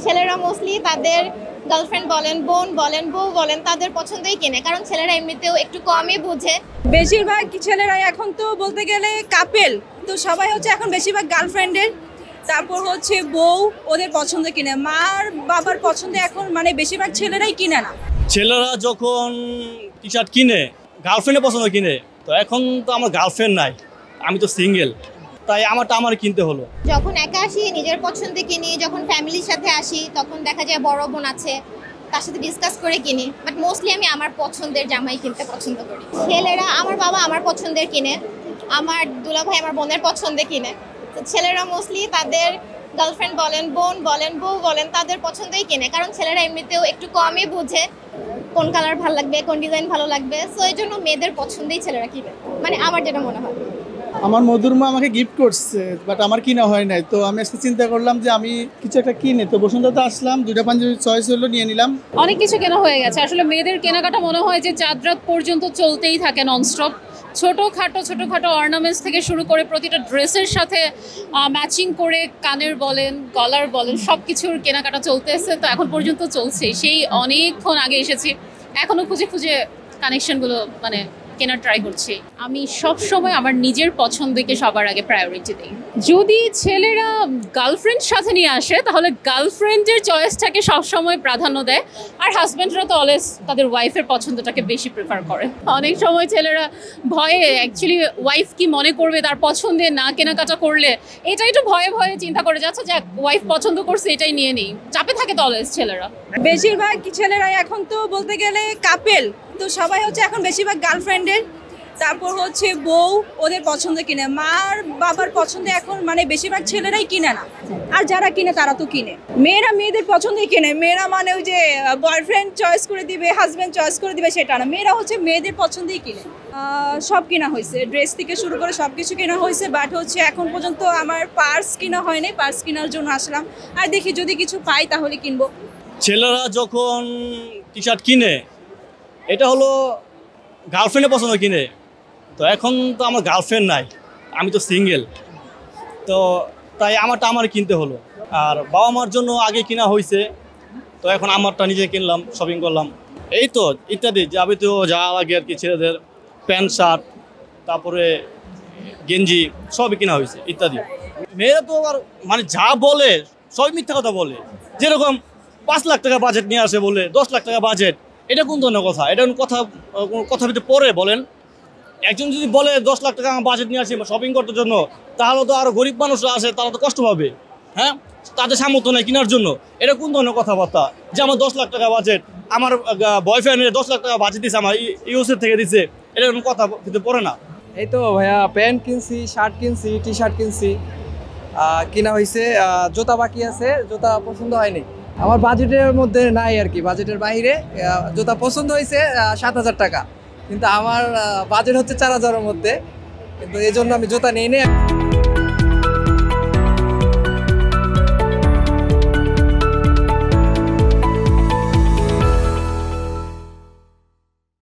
ছেলেরা মোস্টলি তাদের গার্লফ্রেন্ড বলেন, বোন বলেন, বউ বলেন, তাদের পছন্দই কিনে, কারণ ছেলেরা এমনিতেও একটু কমই বুঝে। বেশিরভাগ ছেলেরাই এখন তো বলতে গেলে কাপেল, তো সবাই হচ্ছে এখন বেশিরভাগ গার্লফ্রেন্ডের, তারপর হচ্ছে বউ ওদের পছন্দ কিনে, মার বাবার পছন্দ এখন মানে বেশিরভাগ ছেলেরাই কিনে না। ছেলেরা যখন টি শার্ট কিনে গার্লফ্রেন্ডের পছন্দ কিনে, তো এখন তো আমার গার্লফ্রেন্ড নাই, আমি তো সিঙ্গেল, তাই আমারটা আমার কিনতে হলো। যখন একা আসি নিজের পছন্দে কিনি, যখন ফ্যামিলির সাথে আসি তখন দেখা যায় বড় বোন আছে, তার সাথে ডিসকাস করে কিনি, বাট মোস্টলি আমি আমার পছন্দের জামাই কিনতে পছন্দ করি। ছেলেরা, আমার বাবা আমার পছন্দের কিনে, আমার দুলাভাই আমার বোনের পছন্দে কিনে। তো ছেলেরা মোস্টলি তাদের গার্লফ্রেন্ড বলেন, বোন বলেন, বউ বলেন, তাদের পছন্দই কিনে, কারণ ছেলেরা এমনিতেও একটু কমই বুঝে কোন কালার ভালো লাগবে, কোন ডিজাইন ভালো লাগবে। সো এই জন্য মেয়েদের পছন্দেই ছেলেরা কিনে, মানে আমার যেটা মনে হয়। আমার মধুর মা আমাকে গিফট করছে, বাট আমার কিনা হয় নাই। তো আমি আজকে চিন্তা করলাম যে আমি কিছু একটা কিনে, তো বসুন্ধরাতে আসলাম, দুইটা পাঞ্জাবি চয়েস হলো, নিয়ে নিলাম। অনেক কিছু কেনা হয়ে গেছে আসলে। মেয়েদের কেনাকাটা মনে হয় যে চাঁদ রাত পর্যন্ত চলতেই থাকে ননস্টপ। ছোটোখাটো অর্নামেন্টস থেকে শুরু করে প্রতিটা ড্রেসের সাথে ম্যাচিং করে কানের বলেন, গলার বলেন, সব কিছুর কেনাকাটা চলতেছে। তো এখন পর্যন্ত চলছে, সেই অনেকক্ষণ আগে এসেছি, এখনও খুঁজে কানেকশনগুলো মানে কেনার ট্রাই করছি। আমি সব সময় আমার নিজের পছন্দকে সবার আগে প্রায়োরিটি দিই। যদি ছেলেরা গার্লফ্রেন্ড সাথে নিয়ে আসে তাহলে গার্লফ্রেন্ডের চয়েসটাকে সবসময় প্রাধান্য দেয়, আর হাজব্যান্ডরা তো অলওয়েজ তাদের ওয়াইফের পছন্দটাকে বেশি প্রেফার করে। অনেক সময় ছেলেরা ভয়ে অ্যাকচুয়ালি ওয়াইফ কি মনে করবে তার পছন্দে না কেনাকাটা করলে, এটা একটু ভয়ে চিন্তা করে যাচ্ছে যে ওয়াইফ পছন্দ করছে এটাই নিয়ে নেই, চাপে থাকে তো অলওয়েজ ছেলেরা। বেশিরভাগ ছেলেরাই এখন তো বলতে গেলে কাপেল, তো সবাই হচ্ছে এখন বেশিরভাগ গার্লফ্রেন্ডের, তারপর হচ্ছে বউ ওদের পছন্দ কিনে, মার বাবার পছন্দ এখন মানে বেশিরভাগ ছেলেরাই কিনে না। আর যারা কিনে তারা তো কিনে, মেয়েরা মেয়েদের পছন্দই কিনে। মেয়েরা মানে ওই যে বয়ফ্রেন্ড চয়েস করে দিবে, হাজব্যান্ড চয়েস করে দিবে সেটা না, মেয়েরা হচ্ছে মেয়েদের পছন্দই কিনে। সব কিনা হয়েছে, ড্রেস থেকে শুরু করে সব কিছু কেনা হয়েছে, বাট হচ্ছে এখন পর্যন্ত আমার পার্স কিনা হয়নি। পার্স কেনার জন্য আসলাম, আর দেখি যদি কিছু পাই তাহলে কিনবো। ছেলেরা যখন টি শার্ট কিনে, এটা হলো গার্লফ্রেন্ডের পছন্দ কিনে, তো এখন তো আমার গার্লফ্রেন্ড নাই, আমি তো সিঙ্গেল, তো তাই আমারটা আমার কিনতে হলো। আর বাবা মার জন্য আগে কিনা হয়েছে, তো এখন আমারটা নিজে কিনলাম, শপিং করলাম, এই তো ইত্যাদি যাবতীয় যা লাগে আর কি, ছেলেদের প্যান্ট শার্ট, তারপরে গেঞ্জি সবই কিনা হয়েছে ইত্যাদি। মেয়েরা তো আবার মানে যা বলে সবই মিথ্যা কথা বলে, যেরকম 5 লাখ টাকা বাজেট নিয়ে আসে বলে 10 লাখ টাকা বাজেট, এটা কোন ধরনের কথা? এটা কথা ভিতরে পরে বলেন। একজন যদি বলে 10 লাখ টাকা আমার বাজেট নিয়ে আসি শপিং করতে জন্য, তাহলে তো আরও গরিব মানুষরা আসে, তারা তো কষ্ট পাবে, হ্যাঁ, তাদের সামর্থ্য নেই কেনার জন্য। এটা কোন ধরনের কথাবার্তা যে আমার 10 লাখ টাকা বাজেট, আমার বয়ফ্রেন্ডের 10 লাখ টাকা বাজেট দিচ্ছে, আমার ইউএসএ থেকে দিচ্ছে, এটা কোনো কথা ভিতরে পড়ে না। এই তো ভাইয়া প্যান্ট কিনছি, শার্ট কিনছি, টি শার্ট কিনছি, কিনা হয়েছে। জুতা বাকি আছে, জুতা পছন্দ হয়নি, আমার বাজেটের মধ্যে নাই আর কি, বাজেটের বাইরে। জুতা পছন্দ হয়েছে 7,000 টাকা, কিন্তু আমার বাজেট হচ্ছে 4,000-এর মধ্যে, কিন্তু এই জন্য আমি জুতা নিই নি।